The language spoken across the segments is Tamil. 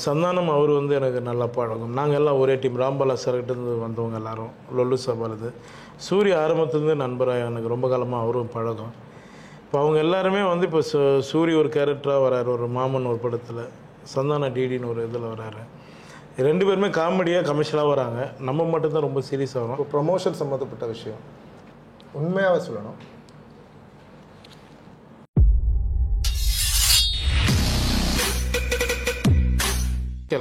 சந்தானம் அவர் வந்து எனக்கு நல்லா பழகும். நாங்கள் எல்லாம் ஒரே டீம். ராம்பாலா சார்கிட்டேருந்து வந்தவங்க எல்லோரும், லொல்லு சபாலது. சூரிய ஆரம்பத்துலேருந்து நண்பராக எனக்கு ரொம்ப காலமாக அவரும் பழகும். இப்போ அவங்க எல்லாருமே வந்து இப்போ சூரிய ஒரு கேரக்டராக வராரு, ஒரு மாமன் ஒரு படத்தில், சந்தான டிடின்னு ஒரு இதில் வராரு. 2 பேருமே காமெடியாக கமர்ஷியலாக வராங்க. நம்ம மட்டும்தான் ரொம்ப சீரியஸாக வரும். இப்போ ப்ரொமோஷன் சம்மந்தப்பட்ட விஷயம் உண்மையாகவே சொல்லணும்.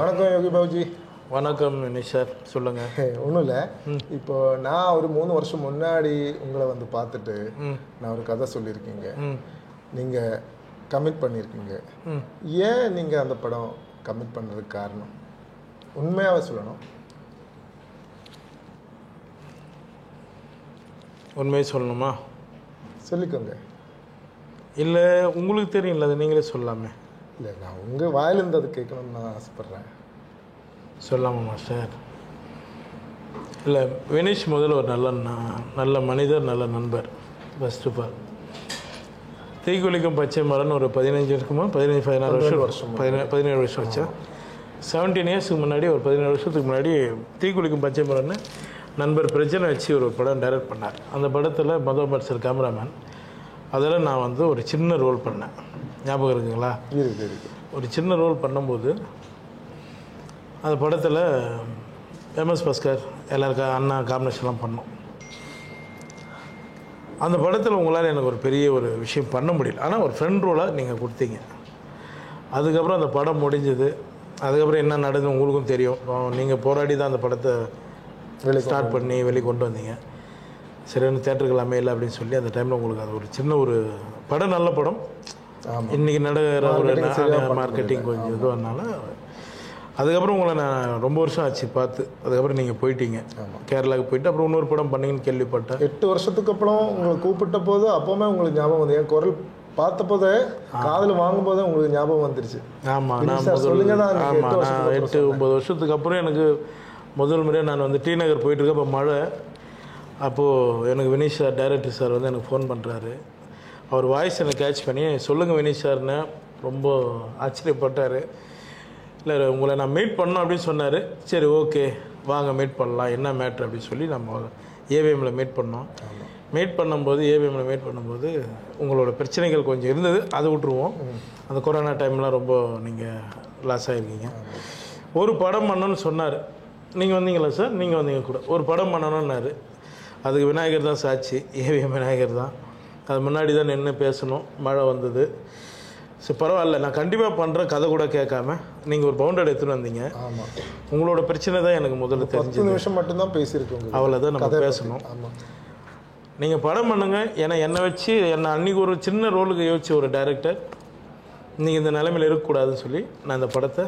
வணக்கம் யோகி பாபுஜி. வணக்கம் நிஷார், சொல்லுங்கள். ஒன்றும் இல்லை, இப்போ நான் ஒரு 3 வருஷம் முன்னாடி உங்களை வந்து பார்த்துட்டு நான் ஒரு கதை சொல்லியிருக்கீங்க, நீங்கள் கமிட் பண்ணியிருக்கீங்க. ஏன் நீங்கள் அந்த படம் கமிட் பண்ணுறதுக்கு காரணம் உண்மையாகவே சொல்லணும்? உண்மையை சொல்லணுமா? சொல்லிக்கோங்க. இல்லை உங்களுக்கு தெரியும்ல, அதை நீங்களே சொல்லாமே. இல்லை, நான் உங்கள் வாயிலிருந்து அது கேட்கணும்னு நான் ஆசைப்பட்றேன். சொல்லாமா மாஸ்டர்? இல்லை, வினீஷ் முதல்ல ஒரு நல்ல மனிதர், நல்ல நண்பர். ஃபஸ்ட் ஆஃப் ஆல் தீக்குளிக்கும் பச்சை மரம்னு ஒரு 15 இருக்குமா, 16 வருஷம் 17 வருஷம் வச்சா, 17 இயர்ஸுக்கு முன்னாடி, ஒரு 17 வருஷத்துக்கு முன்னாடி தீக்குளிக்கும் பச்சை மரம்னு நண்பர் பிரச்சனை வச்சு ஒரு படம் டைரக்ட் பண்ணார். அந்த படத்தில் மதோபட் சார் கேமராமேன். அதில் நான் வந்து ஒரு சின்ன ரோல் பண்ணேன். ஞாபகம் இருக்குங்களா? ஒரு சின்ன ரோல் பண்ணும்போது அந்த படத்தில் எம்எஸ் பாஸ்கர் எல்லாருக்கும் அண்ணா காம்பினேஷன்லாம் பண்ணோம். அந்த படத்தில் உங்களால் எனக்கு ஒரு பெரிய ஒரு விஷயம் பண்ண முடியல. ஆனால் ஒரு ஃப்ரெண்ட் ரோலாக நீங்கள் கொடுத்தீங்க. அதுக்கப்புறம் அந்த படம் முடிஞ்சது. அதுக்கப்புறம் என்ன நடந்தது உங்களுக்கும் தெரியும். நீங்கள் போராடி தான் அந்த படத்தை ஸ்டார்ட் பண்ணி வெளியே கொண்டு வந்தீங்க. சரியான தேட்டருக்கு அமையலை அப்படின்னு சொல்லி அந்த டைமில் உங்களுக்கு அது ஒரு சின்ன ஒரு படம், நல்ல படம். இன்றைக்கி நடக்கிற ஒரு மார்க்கெட்டிங் கொஞ்சம் இதுவானால அதுக்கப்புறம் உங்களை நான் ரொம்ப வருஷம் ஆச்சு பார்த்து. அதுக்கப்புறம் நீங்கள் போயிட்டீங்க கேரளாவுக்கு போயிட்டு, அப்புறம் இன்னொரு படம் பண்ணீங்கன்னு கேள்விப்பட்டேன். 8 வருஷத்துக்கு அப்புறம் உங்களை கூப்பிட்ட போது அப்போவுமே உங்களுக்கு ஞாபகம் வந்து, என் குரல் பார்த்த போதே காதில் வாங்கும் போதே உங்களுக்கு ஞாபகம் வந்துருச்சு. ஆமாம், நான் 8-9 வருஷத்துக்கு அப்புறம் எனக்கு முதல் முறையாக நான் வந்து டி நகர் போயிட்டுருக்கேன். இப்போ மழை. அப்போது எனக்கு வினீஷ் சார், டைரக்டர் சார் வந்து எனக்கு ஃபோன் பண்ணுறாரு. அவர் வாய்ஸ் எனக்கு கேட்ச் பண்ணி, சொல்லுங்கள் வினீஷ் சார்னு ரொம்ப ஆச்சரியப்பட்டார். இல்லை, உங்களை நான் மீட் பண்ணோம் அப்படின்னு சொன்னார். சரி, ஓகே வாங்க மீட் பண்ணலாம், என்ன மேட்ரு அப்படின்னு சொல்லி நம்ம ஏவிஎம்மில் மீட் பண்ணோம். ஏவிஎம்மில் மீட் பண்ணும்போது உங்களோட பிரச்சனைகள் கொஞ்சம் இருந்தது, அதை விட்டுருவோம். அந்த கொரோனா டைம்லாம் ரொம்ப நீங்கள் லாஸ் ஆகிருக்கீங்க. ஒரு படம் பண்ணணும்னு சொன்னார். நீங்கள் வந்தீங்களா சார்? நீங்கள் வந்தீங்க கூட. ஒரு படம் பண்ணணுன்னாரு. அதுக்கு விநாயகர் தான் சாட்சி, ஏவிஎம் விநாயகர் தான். அது முன்னாடி தான் நின்று பேசணும். மழை வந்தது. சரி, பரவாயில்ல, நான் கண்டிப்பாக பண்ணுறேன், கதை கூட கேட்காம நீங்கள் ஒரு பவுண்டட் எடுத்துகிட்டு வந்தீங்க. உங்களோட பிரச்சனை தான் எனக்கு முதல்ல தெரிஞ்சு. 10 நிமிஷம் மட்டும்தான் பேசியிருக்கோங்க. அவ்வளோதான் நம்ம பேசணும். நீங்கள் படம் பண்ணுங்கள். ஏன்னா என்னை வச்சு, என்னை அன்றைக்கி ஒரு சின்ன ரோலுக்கு யோசிச்சு ஒரு டைரக்டர், நீங்கள் இந்த நிலைமையில் இருக்கக்கூடாதுன்னு சொல்லி நான் இந்த படத்தை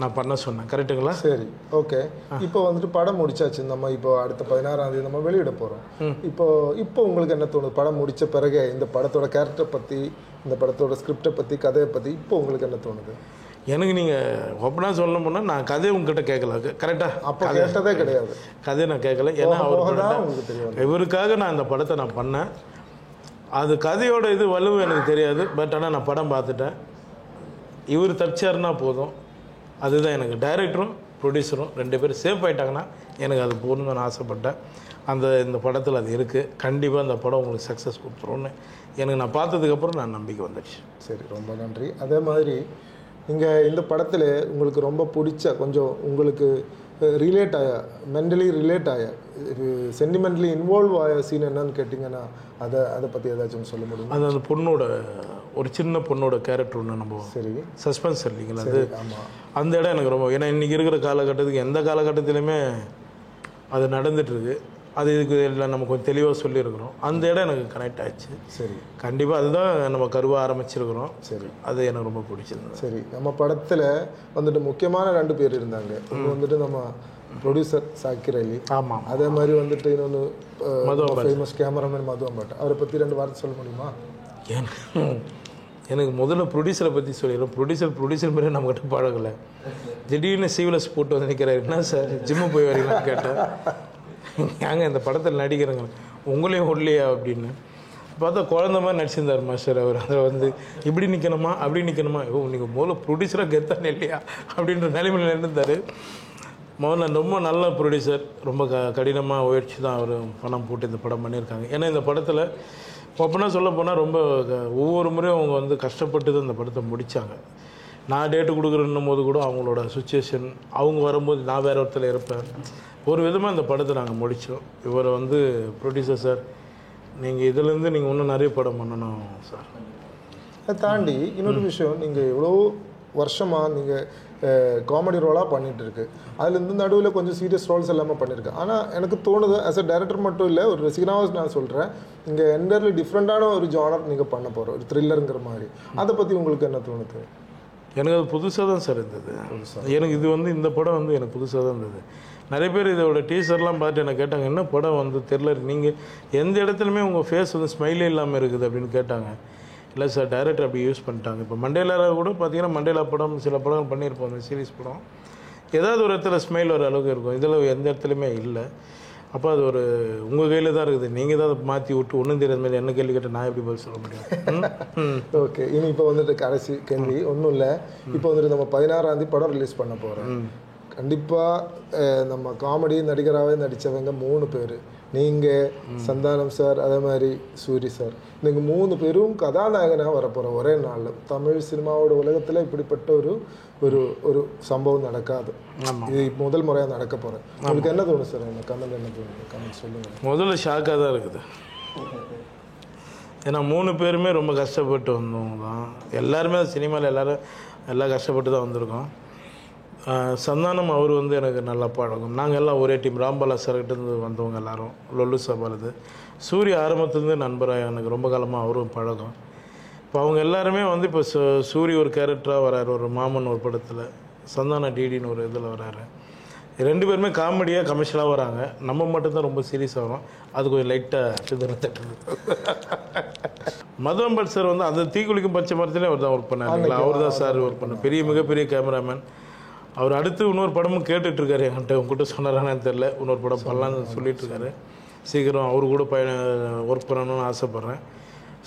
நான் பண்ண சொன்னேன். கரெக்டுங்களா? சரி, ஓகே. இப்போ வந்துட்டு படம் முடிச்சாச்சு. நம்ம இப்போ அடுத்த 16ஆம் தேதி நம்ம வெளியிட போகிறோம். இப்போ உங்களுக்கு என்ன தோணுது? படம் முடித்த பிறகு இந்த படத்தோட கேரக்டர் பற்றி, இந்த படத்தோட ஸ்கிரிப்டை பற்றி, கதையை பற்றி இப்போ உங்களுக்கு என்ன தோணுது? எனக்கு நீங்கள் ஓப்பனாக சொல்ல போனால், நான் கதையை உங்ககிட்ட கேட்கல. கரெக்டாக அப்போ கேட்டதே கிடையாது. கதையை நான் கேட்கல. ஏன்னா இவருக்காக நான் இந்த படத்தை நான் பண்ணேன். அது கதையோட இது வலுவு எனக்கு தெரியாது. பட் ஆனால் நான் படம் பார்த்துட்டேன். இவர் தப்பிச்சாருன்னா போதும். அதுதான் எனக்கு. டைரக்டரும் ப்ரொடியூசரும் 2 பேரும் சேஃப் ஆகிட்டாங்கன்னா எனக்கு அது போகணுன்னு நான் ஆசைப்பட்டேன். இந்த படத்தில் அது இருக்குது. கண்டிப்பாக அந்த படம் உங்களுக்கு சக்ஸஸ் கொடுத்துருவோன்னு எனக்கு நான் பார்த்ததுக்கப்புறம் நான் நம்பிக்கை வந்துடுச்சு. சரி, ரொம்ப நன்றி. அதே மாதிரி நீங்கள் இந்த படத்தில் உங்களுக்கு ரொம்ப பிடிச்ச, கொஞ்சம் உங்களுக்கு ரிலேட் ஆய, மென்டலி ரிலேட் ஆய, சென்டிமெண்ட்லி இன்வால்வ் ஆய சீன் என்னன்னு கேட்டிங்கன்னா அதை பற்றி ஏதாச்சும் சொல்ல முடியும்? அது அந்த பொண்ணோட, ஒரு சின்ன பொண்ணோட கேரக்டர் ஒன்று நம்ம. சரி, சஸ்பென்ஸ் இல்லைங்களா அது? அந்த இடம் எனக்கு ரொம்ப, ஏன்னா இன்றைக்கி இருக்கிற காலகட்டத்துக்கு எந்த காலகட்டத்திலுமே அது நடந்துகிட்ருக்கு. அது இதுக்கு எல்லாம் நம்ம கொஞ்சம் தெளிவாக சொல்லியிருக்கிறோம். அந்த இடம் எனக்கு கனெக்ட் ஆகிடுச்சு. சரி, கண்டிப்பாக அதுதான் நம்ம கருவாக ஆரம்பிச்சிருக்கிறோம். சரி, அது எனக்கு ரொம்ப பிடிச்சிருந்தது. சரி, நம்ம படத்தில் வந்துட்டு முக்கியமான 2 பேர் இருந்தாங்க. ஒன்று வந்துட்டு நம்ம ப்ரொடியூசர் சாக்கிர் அலி. ஆமாம். அதே மாதிரி வந்துட்டு இன்னொன்று ஃபேமஸ் கேமராமேன் மது அம்பாட். அவரை பற்றி 2 வார்த்தை சொல்ல முடியுமா? எனக்கு முதல்ல ப்ரொடியூசரை பற்றி சொல்லிடுறோம். ப்ரொடியூசர் மாதிரி நம்மகிட்ட பழகலை. திடீர்னு சீவலஸ் போட்டு வந்து நிற்கிறாரு. என்ன சார் ஜிம்மு போய் வரீங்களான்னு கேட்டேன். ஏங்க இந்த படத்தில் நடிக்கிறேங்க, உங்களையும் ஒல்லையா அப்படின்னு. பார்த்தா குழந்த மாதிரி நடிச்சிருந்தார் மாஸ்டர். அவர் அதில் வந்து இப்படி நிற்கணுமா அப்படி நிற்கணுமா, ஓ நீங்கள் முதல்ல ப்ரொடியூசராக கெத்தானே இல்லையா அப்படின்ற நிலைமையில் இருந்தார். முதல்ல ரொம்ப நல்ல ப்ரொடியூசர், ரொம்ப கடினமாக உயர்ச்சி தான் அவர் பணம் போட்டு இந்த படம் பண்ணியிருக்காங்க. ஏன்னா இந்த படத்தில் ஓப்பனாக சொல்ல போனால் ரொம்ப ஒவ்வொரு முறையும் அவங்க வந்து கஷ்டப்பட்டு தான் இந்த படத்தை முடித்தாங்க. நான் டேட்டு கொடுக்குறேன்னும் போது கூட அவங்களோட சுச்சுவேஷன், அவங்க வரும்போது நான் வேறு ஒருத்தர் இருப்பேன். ஒரு விதமாக இந்த படத்தை நாங்கள் முடித்தோம். இவரை வந்து ப்ரொடியூசர் சார், நீங்கள் இதிலேருந்து நீங்கள் இன்னும் நிறைய படம் பண்ணணும் சார். அதை தாண்டி இன்னொரு விஷயம், நீங்கள் எவ்வளோ வருஷமாக நீங்கள் காமெடி ரோலாக பண்ணிகிட்டு இருக்கு, அதுலேருந்து நடுவில் கொஞ்சம் சீரியஸ் ரோல்ஸ் எல்லாமே பண்ணியிருக்கேன். ஆனால் எனக்கு தோணுது ஆஸ் அ டைரக்டர் மட்டும் இல்லை, ஒரு ரசிகனாக நான் சொல்கிறேன், இங்கே என்டர்லி டிஃப்ரெண்ட்டான ஒரு ஜானர் நீங்கள் பண்ண போகிற ஒரு த்ரில்லருங்கிற மாதிரி. அதை பற்றி உங்களுக்கு என்ன தோணுது? எனக்கு அது புதுசாக தான் சார் இருந்தது. எனக்கு இது வந்து இந்த படம் வந்து எனக்கு புதுசாக தான் இருந்தது. நிறைய பேர் இதோட டீசர்லாம் பார்த்து என்ன கேட்டாங்க, என்ன படம் வந்து தெரில, நீங்கள் எந்த இடத்துலையுமே உங்கள் ஃபேஸ் வந்து ஸ்மைலே இல்லாமல் இருக்குது அப்படின்னு கேட்டாங்க. இல்லை சார், டைரக்டர் அப்படி யூஸ் பண்ணிட்டாங்க. இப்போ மண்டேலா கூட பார்த்தீங்கன்னா மண்டேலா படம் சில படம் பண்ணியிருப்போம், அந்த சீரிஸ் படம் ஏதாவது ஒரு இடத்துல ஸ்மைல் வர அளவுக்கு இருக்கும், இதில் எந்த இடத்துலையுமே இல்லை. அப்போ அது ஒரு உங்கள் கையில் தான் இருக்குது, நீங்கள் தான் அதை மாற்றி விட்டு ஒன்றும் தெரியாத மாதிரி என்ன கேள்வி கேட்டால் நான் எப்படி பதில் சொல்ல முடியும்? ஓகே, இனி இப்போ வந்துட்டு கடைசி கேள்வி ஒன்றும் இல்லை. இப்போ வந்துட்டு நம்ம 16ஆம் தேதி படம் ரிலீஸ் பண்ண போகிறோம். கண்டிப்பாக நம்ம காமெடி நடிகராகவே நடித்தவங்க 3 பேர், நீங்கள், சந்தானம் சார், அதே மாதிரி சூரி சார், நீங்கள் 3 பேரும் கதாநாயகனாக வரப்போகிற ஒரே நாளில் தமிழ் சினிமாவோட உலகத்தில் இப்படிப்பட்ட ஒரு ஒரு ஒரு சம்பவம் நடக்காது. இது முதல் முறையாக நடக்க போகிறேன். உங்களுக்கு என்ன தோணும் சார்? என்ன கமெண்ட் என்ன தோணுது? கமெண்ட் சொல்லுங்கள். முதல்ல ஷாக்காக தான் இருக்குது. ஏன்னா 3 பேருமே ரொம்ப கஷ்டப்பட்டு வந்தவங்க தான். எல்லாருமே சினிமாவில் எல்லாம் கஷ்டப்பட்டு தான் வந்திருக்கோம். சந்தானம் அவர் வந்து எனக்கு நல்லா பழகும். நாங்கள் எல்லாம் ஒரே டீம். ராம்பாலா சார்கிட்டேருந்து வந்தவங்க எல்லோரும், லொல்லு சபாலது. சூரிய ஆரம்பத்துலேருந்து நண்பராக எனக்கு ரொம்ப காலமாக அவரும் பழகும். இப்போ அவங்க எல்லாருமே வந்து இப்போ சூரிய ஒரு கேரக்டராக வராரு, ஒரு மாமன் ஒரு படத்தில், சந்தானம் டிடின்னு ஒரு இதில் வராரு. 2 பேருமே காமெடியாக கமர்ஷியலாக வராங்க. நம்ம மட்டும்தான் ரொம்ப சீரியஸாக வரும். அது கொஞ்சம் லைட்டாக தட்டுது. மதுரம்பட் சார் வந்து அந்த தீக்குளிக்கும் பச்சை மரத்துலேயே அவர் தான் ஒர்க் பண்ணார். அவர் தான் சார் ஒர்க் பண்ணார். மிகப்பெரிய கேமராமேன். அவர் அடுத்து இன்னொரு படமும் கேட்டுட்ருக்காரு என்கிட்ட. உங்ககிட்ட சொன்னாரான்னு தெரில, இன்னொரு படம் பண்ணலான்னு சொல்லிகிட்ருக்காரு. சீக்கிரம் அவர் கூட ஒர்க் பண்ணணும்னு ஆசைப்பட்றேன்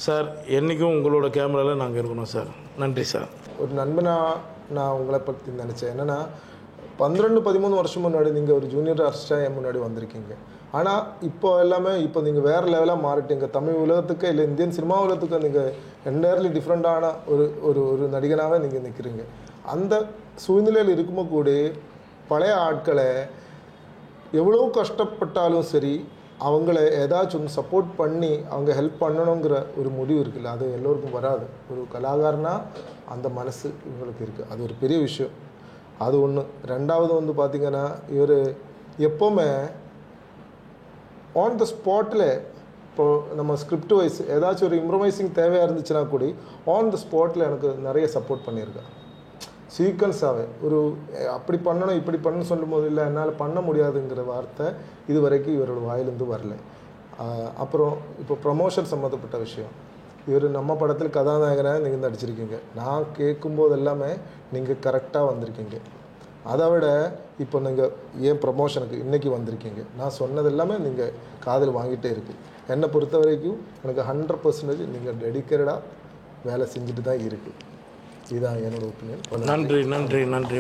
சார். என்றைக்கும் உங்களோட கேமராவில் நாங்கள் இருக்கணும் சார். நன்றி சார். ஒரு நண்பனாக நான் உங்களை பற்றி நினச்சேன். என்னென்னா 12-13 வருஷம் முன்னாடி நீங்கள் ஒரு ஜூனியர் ஆர்டிஸ்டாக என் முன்னாடி வந்திருக்கீங்க. ஆனால் இப்போ எல்லாமே இப்போ நீங்கள் வேறு லெவலாக மாறிட்டீங்க. தமிழ் உலகத்துக்கு இல்லை இந்தியன் சினிமா உலகத்துக்கு நீங்கள் என்டையர்லி டிஃப்ரெண்ட்டான ஒரு ஒரு ஒரு நடிகனாகவே நீங்கள் நிற்கிறீங்க. அந்த சூழ்நிலையில் இருக்கும்போது கூட பழைய ஆட்களை எவ்வளோ கஷ்டப்பட்டாலும் சரி, அவங்கள ஏதாச்சும் ஒன்று சப்போர்ட் பண்ணி அவங்க ஹெல்ப் பண்ணணுங்கிற ஒரு முடிவு இருக்குல்ல, அது எல்லோருக்கும் வராது. ஒரு கலாகாரனா அந்த மனசு இவங்களுக்கு இருக்குது. அது ஒரு பெரிய விஷயம். அது ஒன்று. ரெண்டாவது வந்து பார்த்திங்கன்னா, இவர் எப்போவுமே ஆன் த ஸ்பாட்டில், இப்போது நம்ம ஸ்கிரிப்ட் வைஸ் ஏதாச்சும் ஒரு இம்ப்ரவைசிங் தேவையாக இருந்துச்சுன்னா கூட ஆன் த ஸ்பாட்டில் எனக்கு நிறைய சப்போர்ட் பண்ணியிருக்கேன். சீக்வன்ஸாகவே ஒரு அப்படி பண்ணணும் இப்படி பண்ணணும்னு சொல்லும்போது, இல்லை என்னால் பண்ண முடியாதுங்கிற வார்த்தை இது வரைக்கும் இவரோட வாயிலிருந்து வரல. அப்புறம் இப்போ ப்ரமோஷன் சம்மந்தப்பட்ட விஷயம், இவர் நம்ம படத்தில் கதாநாயகனாக நீங்கள் நடிச்சிருக்கீங்க. நான் கேட்கும்போது எல்லாமே நீங்கள் கரெக்டாக வந்திருக்கீங்க. அதை விட இப்போ நீங்கள் ஏன் ப்ரமோஷனுக்கு இன்றைக்கி வந்திருக்கீங்க, நான் சொன்னது எல்லாமே நீங்கள் காதில் வாங்கிட்டே இருக்குது. என்னை பொறுத்த வரைக்கும் எனக்கு 100% நீங்கள் டெடிக்கேட்டடாக வேலை செஞ்சுட்டு தான் இருக்குது. இதுதான் என்னோடய ஒப்பீனியன். நன்றி நன்றி நன்றி.